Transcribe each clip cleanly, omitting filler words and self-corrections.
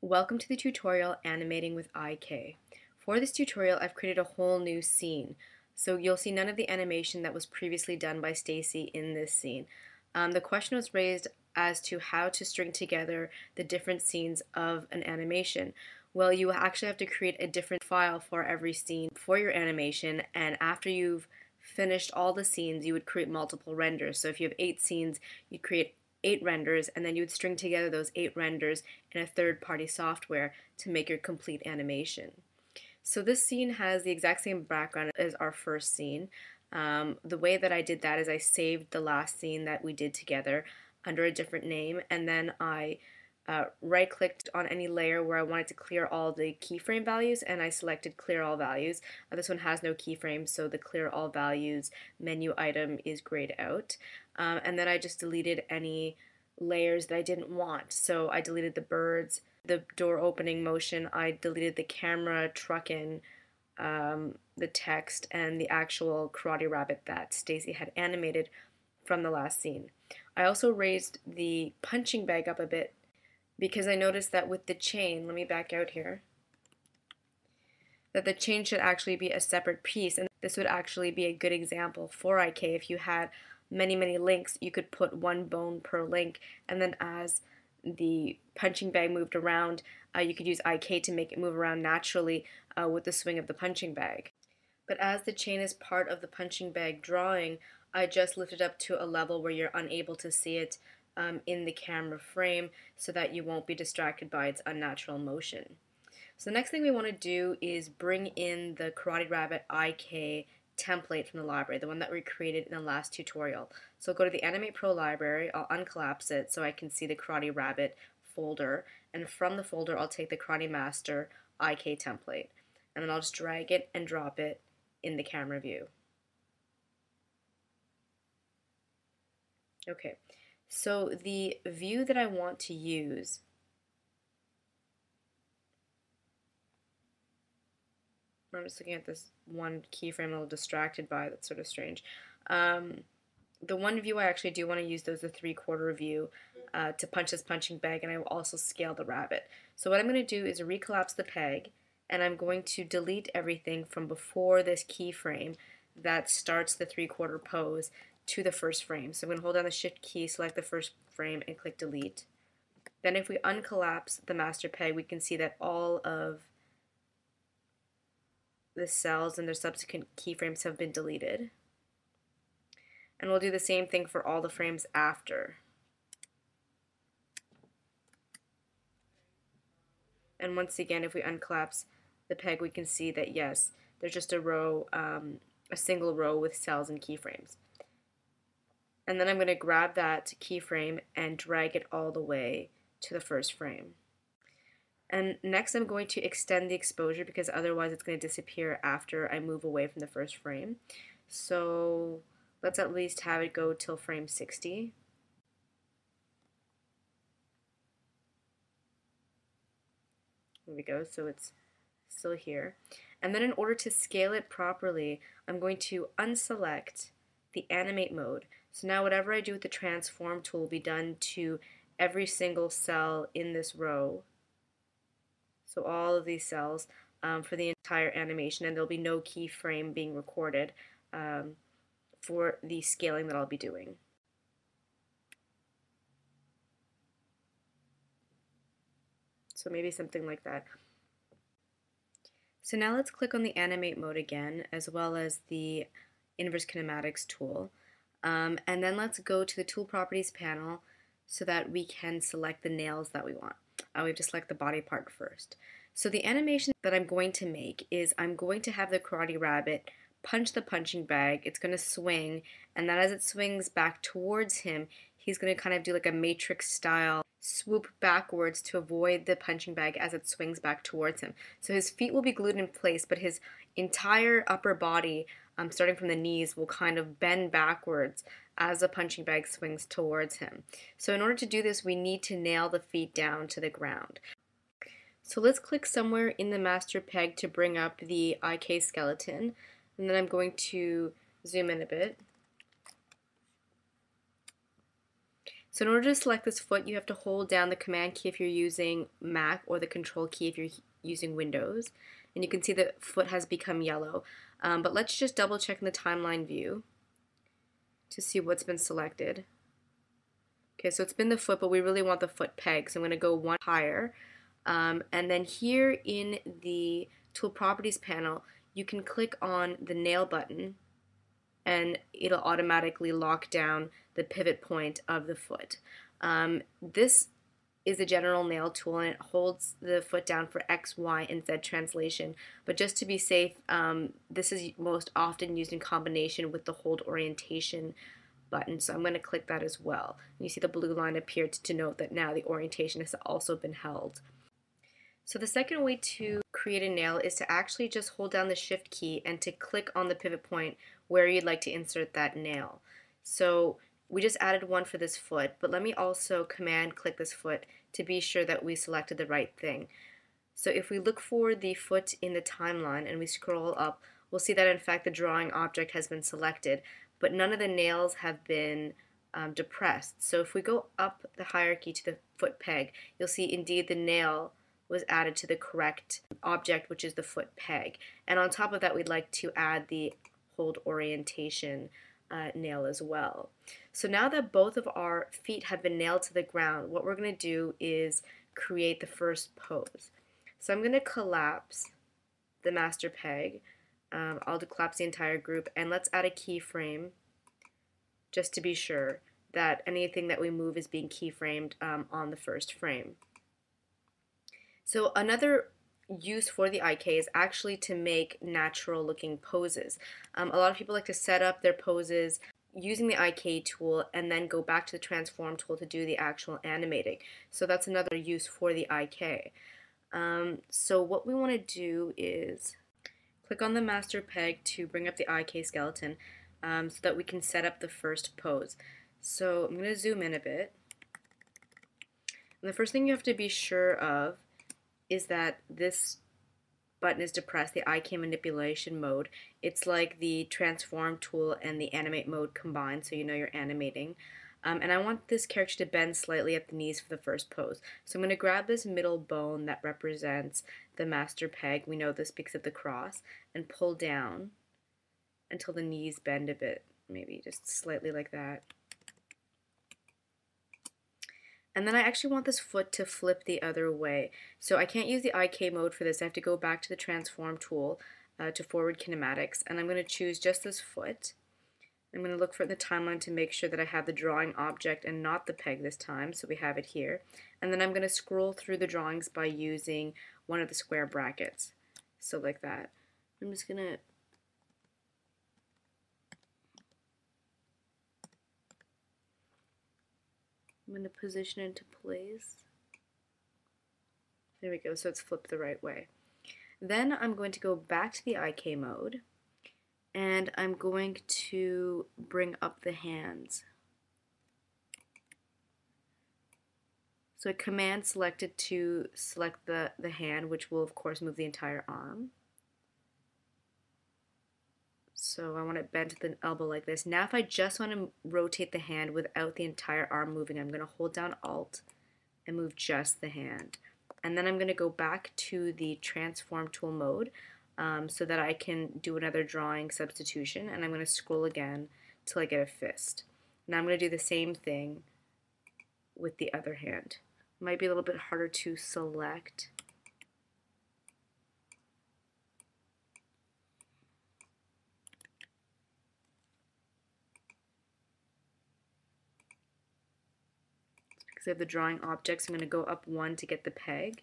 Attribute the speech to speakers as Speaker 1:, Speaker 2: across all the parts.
Speaker 1: Welcome to the tutorial Animating with IK. For this tutorial, I've created a whole new scene. So you'll see none of the animation that was previously done by Stacy in this scene. The question was raised as to how to string together the different scenes of an animation. Well, you actually have to create a different file for every scene for your animation, and after you've finished all the scenes, you would create multiple renders. So if you have 8 scenes, you'd create 8 renders, and then you would string together those 8 renders in a third-party software to make your complete animation. So this scene has the exact same background as our first scene. The way that I did that is I saved the last scene that we did together under a different name, and then I right-clicked on any layer where I wanted to clear all the keyframe values, and I selected clear all values. This one has no keyframes, so the clear all values menu item is grayed out. And then I just deleted any layers that I didn't want. So I deleted the birds, the door opening motion, I deleted the camera, truckin', the text, and the actual karate rabbit that Stacy had animated from the last scene. I also raised the punching bag up a bit because I noticed that with the chain, let me back out here, that the chain should actually be a separate piece, and this would actually be a good example for IK. If you had many links, you could put one bone per link, and then as the punching bag moved around, you could use IK to make it move around naturally with the swing of the punching bag. But as the chain is part of the punching bag drawing, I just lifted up to a level where you're unable to see it in the camera frame so that you won't be distracted by its unnatural motion. So the next thing we want to do is bring in the Karate Rabbit IK template from the library, the one that we created in the last tutorial. So I'll go to the Animate Pro library, I'll uncollapse it so I can see the Karate Rabbit folder, and from the folder I'll take the Karate Master IK template, and then I'll just drag it and drop it in the camera view. Okay, so the view that I want to use I'm just looking at this one keyframe I'm a little distracted by, that's sort of strange. The one view I actually do want to use, though, is the 3/4 view to punch this punching bag, and I will also scale the rabbit. So what I'm going to do is recollapse the peg, and I'm going to delete everything from before this keyframe that starts the 3/4 pose to the first frame. So I'm going to hold down the Shift key, select the first frame, and click delete. Then if we uncollapse the master peg, we can see that all of the cells and their subsequent keyframes have been deleted. And we'll do the same thing for all the frames after. And once again, if we uncollapse the peg, we can see that yes, there's just a row, a single row with cells and keyframes. And then I'm going to grab that keyframe and drag it all the way to the first frame. And next I'm going to extend the exposure because otherwise it's going to disappear after I move away from the first frame. So let's at least have it go till frame 60. There we go, so it's still here. And then in order to scale it properly, I'm going to unselect the Animate mode. So now whatever I do with the transform tool will be done to every single cell in this row. So all of these cells for the entire animation, and there'll be no keyframe being recorded for the scaling that I'll be doing. So maybe something like that. So now let's click on the Animate mode again, as well as the Inverse Kinematics tool. And then let's go to the Tool Properties panel so that we can select the nails that we want. We have to select the body part first. So the animation that I'm going to make is I'm going to have the Karate Rabbit punch the punching bag. It's going to swing, and then as it swings back towards him, he's going to kind of do like a Matrix style swoop backwards to avoid the punching bag as it swings back towards him. So his feet will be glued in place, but his entire upper body, starting from the knees, will kind of bend backwards as the punching bag swings towards him. So in order to do this, we need to nail the feet down to the ground. So let's click somewhere in the master peg to bring up the IK skeleton, and then I'm going to zoom in a bit. So in order to select this foot, you have to hold down the Command key if you're using Mac or the Control key if you're using Windows. And you can see the foot has become yellow. But let's just double check in the timeline view to see what's been selected. Okay, so it's been the foot, but we really want the foot peg, so I'm going to go one higher. And then here in the Tool Properties panel, you can click on the nail button and it'll automatically lock down the pivot point of the foot. This is a general nail tool and it holds the foot down for X, Y, and Z translation. But just to be safe, this is most often used in combination with the hold orientation button. So I'm going to click that as well. And you see the blue line appear to denote that now the orientation has also been held. So the second way to create a nail is to actually just hold down the Shift key and to click on the pivot point where you'd like to insert that nail. So we just added one for this foot, but let me also Command click this foot to be sure that we selected the right thing. So if we look for the foot in the timeline and we scroll up, we'll see that in fact the drawing object has been selected, but none of the nails have been depressed. So if we go up the hierarchy to the foot peg, you'll see indeed the nail was added to the correct object, which is the foot peg. And on top of that, we'd like to add the hold orientation nail as well. So now that both of our feet have been nailed to the ground, what we're going to do is create the first pose. So I'm going to collapse the master peg. I'll collapse the entire group, and let's add a keyframe just to be sure that anything that we move is being keyframed on the first frame. So another use for the IK is actually to make natural looking poses. A lot of people like to set up their poses using the IK tool and then go back to the transform tool to do the actual animating. So that's another use for the IK. So what we want to do is click on the master peg to bring up the IK skeleton so that we can set up the first pose. So I'm going to zoom in a bit. And the first thing you have to be sure of is that this button is depressed, the IK manipulation mode. It's like the transform tool and the animate mode combined, so you know you're animating. And I want this character to bend slightly at the knees for the first pose. So I'm going to grab this middle bone that represents the master peg, we know this because of the cross, and pull down until the knees bend a bit, maybe just slightly like that. And then I actually want this foot to flip the other way. So I can't use the IK mode for this. I have to go back to the transform tool to forward kinematics, and I'm going to choose just this foot. I'm going to look for the timeline to make sure that I have the drawing object and not the peg this time, so we have it here. And then I'm going to scroll through the drawings by using one of the square brackets. So like that. I'm just going to position it into place. There we go, so it's flipped the right way. Then I'm going to go back to the IK mode, and I'm going to bring up the hands. So a command selected to select the hand, which will of course move the entire arm. So I want it bent to the elbow like this. Now if I just want to rotate the hand without the entire arm moving, I'm going to hold down Alt and move just the hand. And then I'm going to go back to the transform tool mode so that I can do another drawing substitution, and I'm going to scroll again till I get a fist. Now I'm going to do the same thing with the other hand. It might be a little bit harder to select. Because I have the drawing objects, I'm going to go up one to get the peg,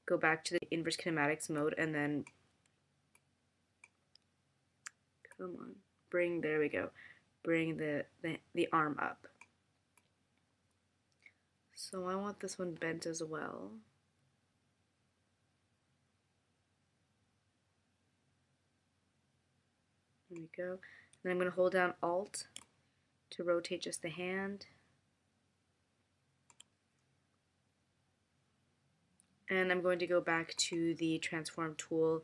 Speaker 1: go back to the inverse kinematics mode, and then come on, there we go, bring the arm up. So I want this one bent as well. There we go. Then I'm going to hold down Alt to rotate just the hand. And I'm going to go back to the transform tool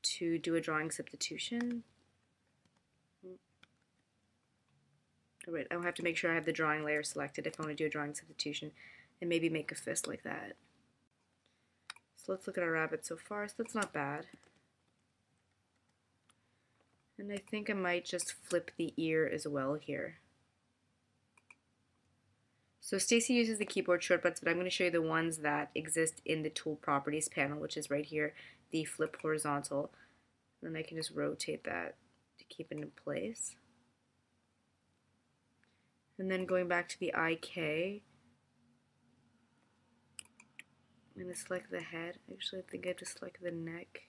Speaker 1: to do a drawing substitution. Alright, I'll have to make sure I have the drawing layer selected if I want to do a drawing substitution, and maybe make a fist like that. So let's look at our rabbit so far. So that's not bad. And I think I might just flip the ear as well here. So Stacy uses the keyboard shortcuts, but I'm going to show you the ones that exist in the Tool Properties panel, which is right here, the flip horizontal. And then I can just rotate that to keep it in place. And then going back to the IK, I'm going to select the head. Actually, I think I have to select the neck.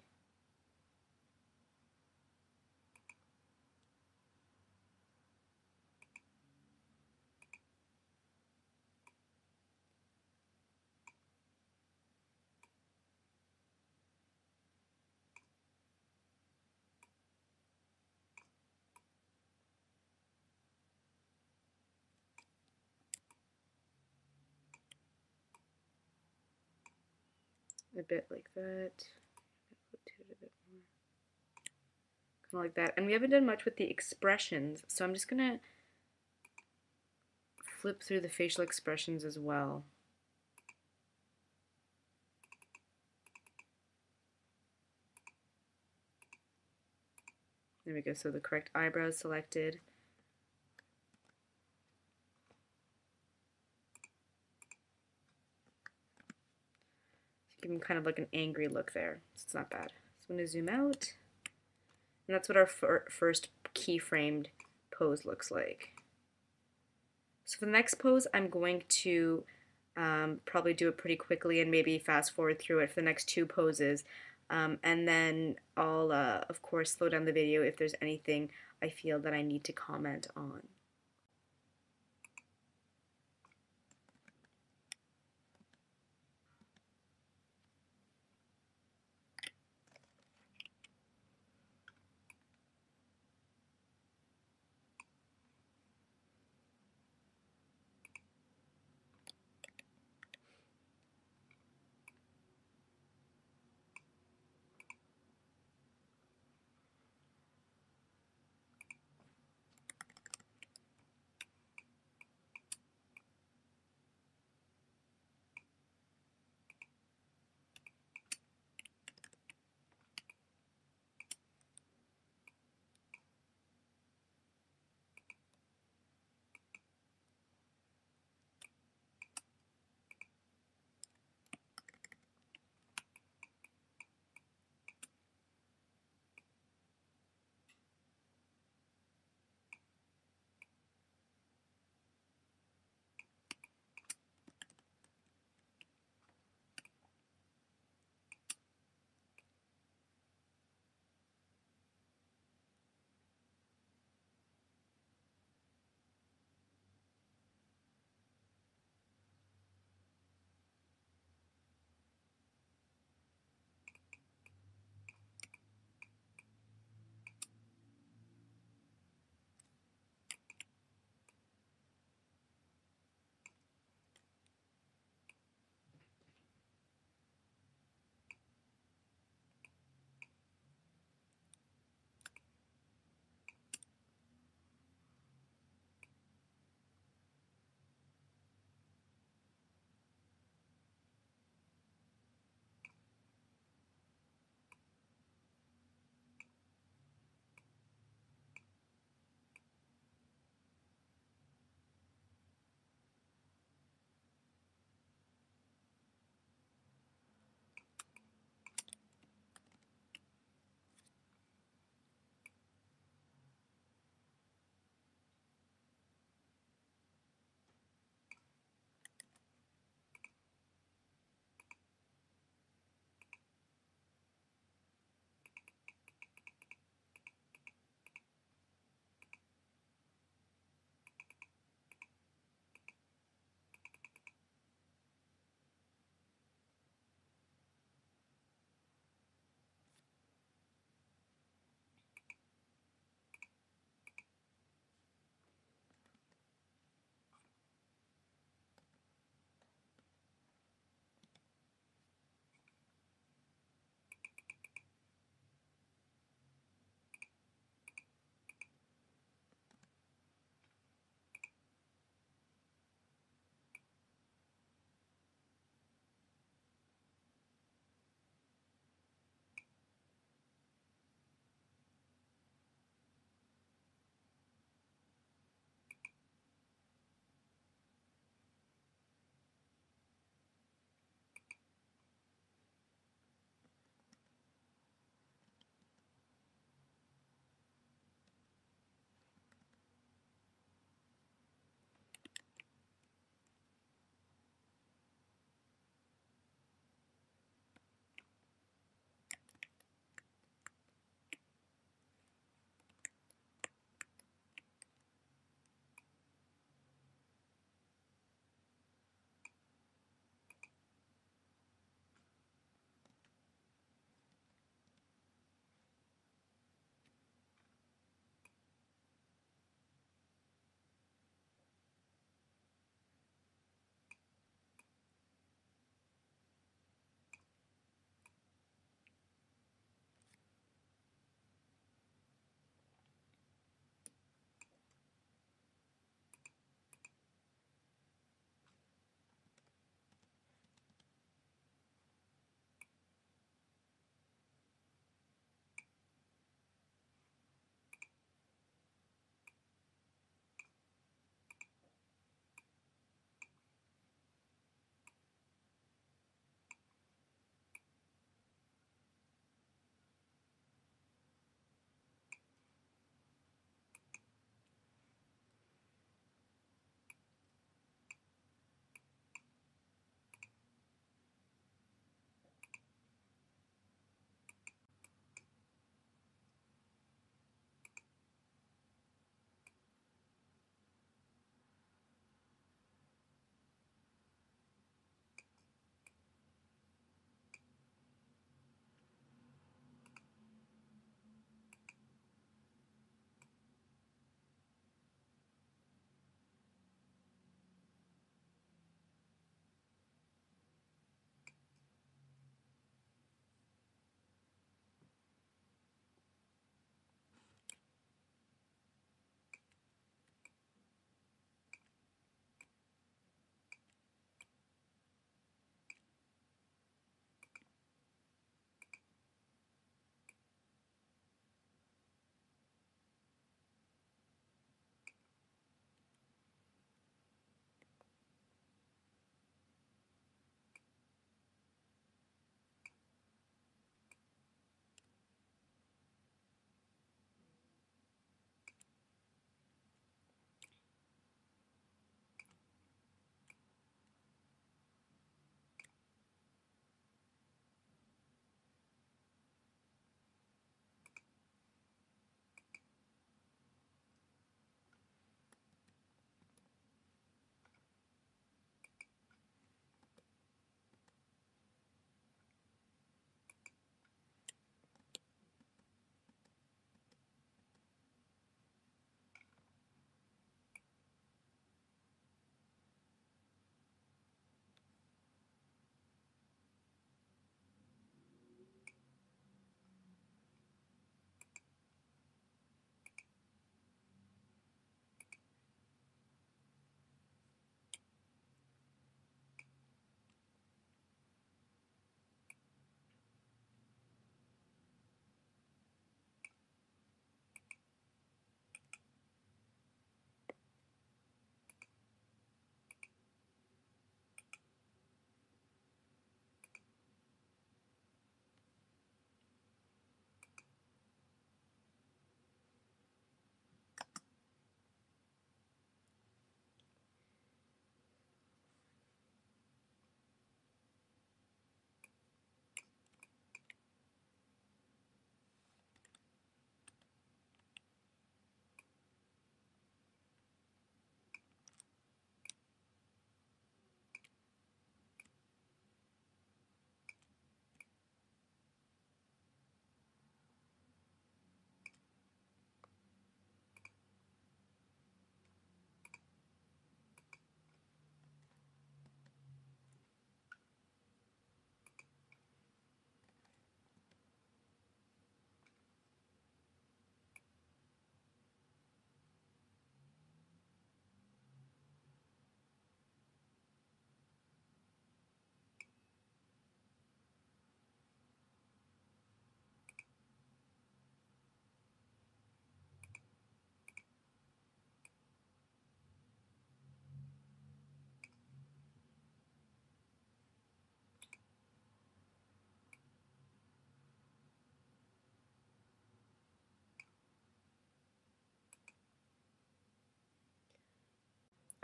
Speaker 1: A bit like that. Rotate it a bit more. Kind of like that. And we haven't done much with the expressions, so I'm just going to flip through the facial expressions as well. There we go, so the correct eyebrows selected. Give him kind of like an angry look there, so it's not bad. So I'm going to zoom out, and that's what our first keyframed pose looks like. So for the next pose, I'm going to probably do it pretty quickly and maybe fast forward through it for the next two poses. And then I'll, of course, slow down the video if there's anything I feel that I need to comment on.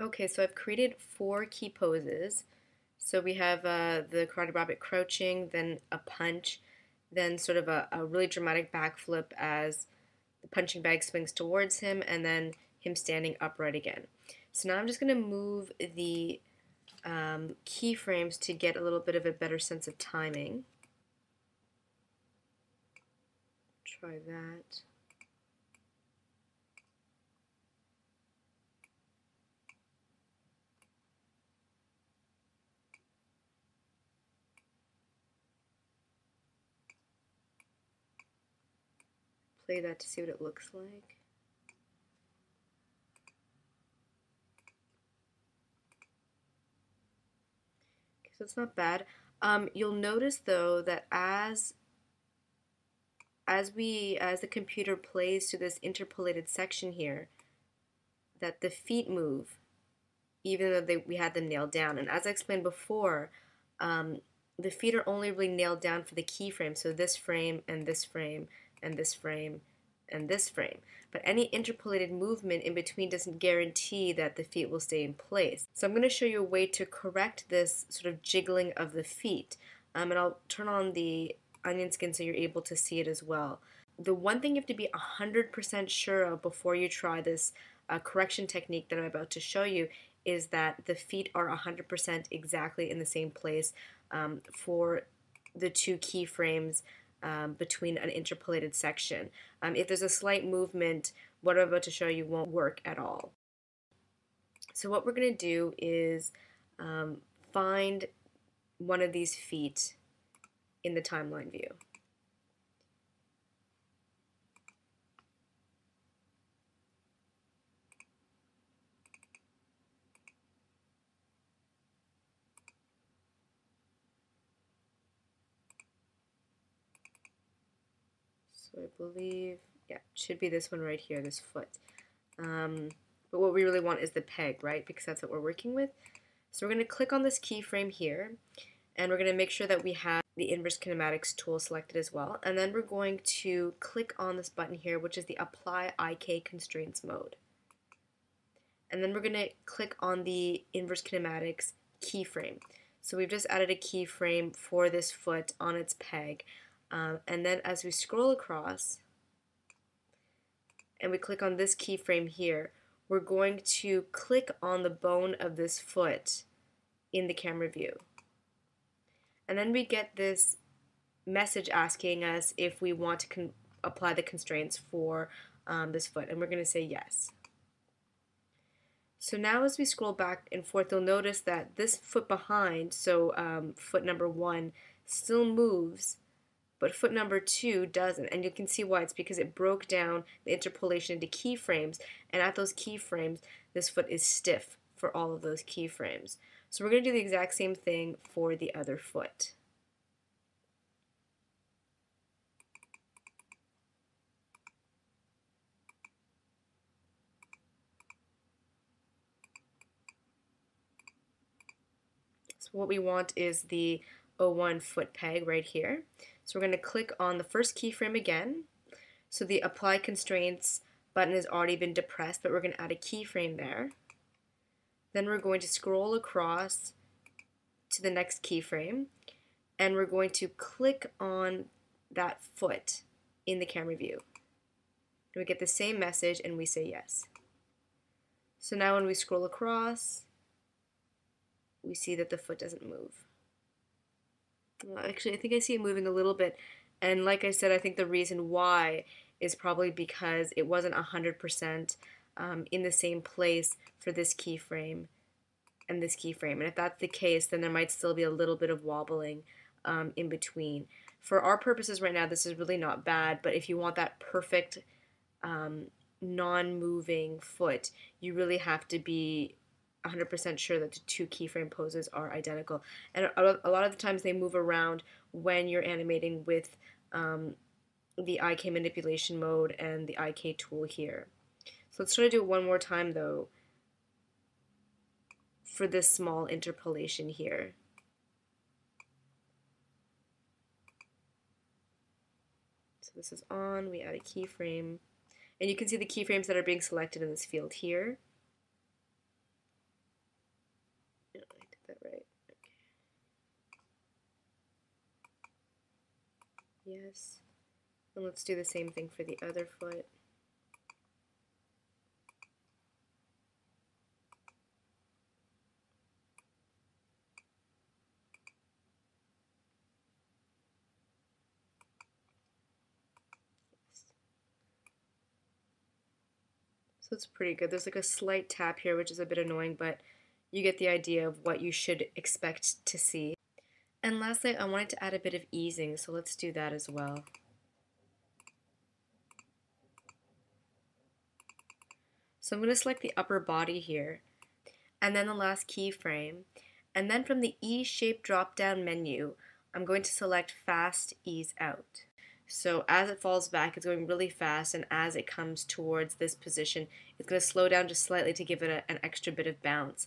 Speaker 1: Okay, so I've created 4 key poses. So we have the Karate Rabbit crouching, then a punch, then sort of a really dramatic backflip as the punching bag swings towards him, and then him standing upright again. So now I'm just going to move the keyframes to get a little bit of a better sense of timing. Try that. Play that to see what it looks like. Okay, so it's not bad. You'll notice though that as the computer plays to this interpolated section here, that the feet move, even though we had them nailed down. And as I explained before, the feet are only really nailed down for the keyframe, so this frame and this frame and this frame and this frame. But any interpolated movement in between doesn't guarantee that the feet will stay in place. So I'm going to show you a way to correct this sort of jiggling of the feet. And I'll turn on the onion skin so you're able to see it as well. The one thing you have to be 100% sure of before you try this correction technique that I'm about to show you is that the feet are 100% exactly in the same place for the 2 keyframes between an interpolated section. If there's a slight movement, what I'm about to show you won't work at all. So what we're going to do is find one of these feet in the timeline view. So I believe, yeah, it should be this one right here, this foot. But what we really want is the peg, right? Because that's what we're working with. So we're going to click on this keyframe here, and we're going to make sure that we have the Inverse Kinematics tool selected as well. And then we're going to click on this button here, which is the Apply IK Constraints mode. And then we're going to click on the Inverse Kinematics keyframe. So we've just added a keyframe for this foot on its peg. And then as we scroll across and we click on this keyframe here, we're going to click on the bone of this foot in the camera view. And then we get this message asking us if we want to apply the constraints for this foot, and we're going to say yes. So now as we scroll back and forth, you'll notice that this foot behind, so foot number 1, still moves, but foot number 2 doesn't. And you can see why. It's because it broke down the interpolation into keyframes, and at those keyframes, this foot is stiff for all of those keyframes. So we're going to do the exact same thing for the other foot. So what we want is the 01 foot peg right here. So we're going to click on the first keyframe again. So the Apply Constraints button has already been depressed, but we're going to add a keyframe there. Then we're going to scroll across to the next keyframe, and we're going to click on that foot in the camera view. And we get the same message, and we say yes. So now when we scroll across, we see that the foot doesn't move. Actually, I think I see it moving a little bit, and like I said, I think the reason why is probably because it wasn't 100% in the same place for this keyframe and this keyframe. And if that's the case, then there might still be a little bit of wobbling in between. For our purposes right now, this is really not bad, but if you want that perfect non-moving foot, you really have to be 100% sure that the 2 keyframe poses are identical. And a lot of the times they move around when you're animating with the IK manipulation mode and the IK tool here. So let's try to do it one more time though for this small interpolation here. So this is on, we add a keyframe, and you can see the keyframes that are being selected in this field here. Yes. And let's do the same thing for the other foot. So it's pretty good. There's like a slight tap here, which is a bit annoying, but you get the idea of what you should expect to see. And lastly, I wanted to add a bit of easing, so let's do that as well. So I'm going to select the upper body here, and then the last keyframe. And then from the E-shaped drop-down menu, I'm going to select Fast Ease Out. So as it falls back, it's going really fast, and as it comes towards this position, it's going to slow down just slightly to give it an extra bit of bounce.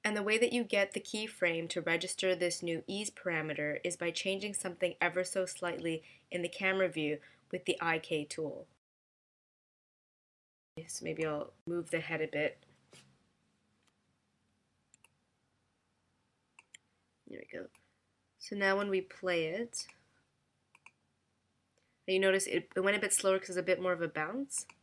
Speaker 1: And the way that you get the keyframe to register this new ease parameter is by changing something ever so slightly in the camera view with the IK tool. So maybe I'll move the head a bit. There we go. So now when we play it, you notice it went a bit slower because there's a bit more of a bounce. I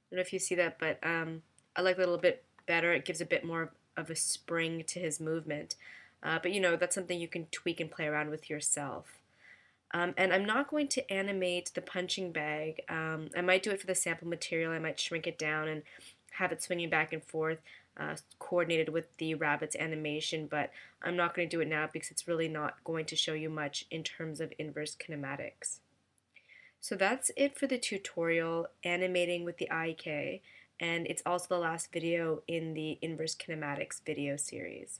Speaker 1: don't know if you see that, but I like it a little bit better. It gives a bit more of a spring to his movement. But you know, that's something you can tweak and play around with yourself. And I'm not going to animate the punching bag. I might do it for the sample material. I might shrink it down and have it swinging back and forth, coordinated with the rabbit's animation, but I'm not going to do it now because it's really not going to show you much in terms of inverse kinematics. So that's it for the tutorial, animating with the IK, and it's also the last video in the inverse kinematics video series.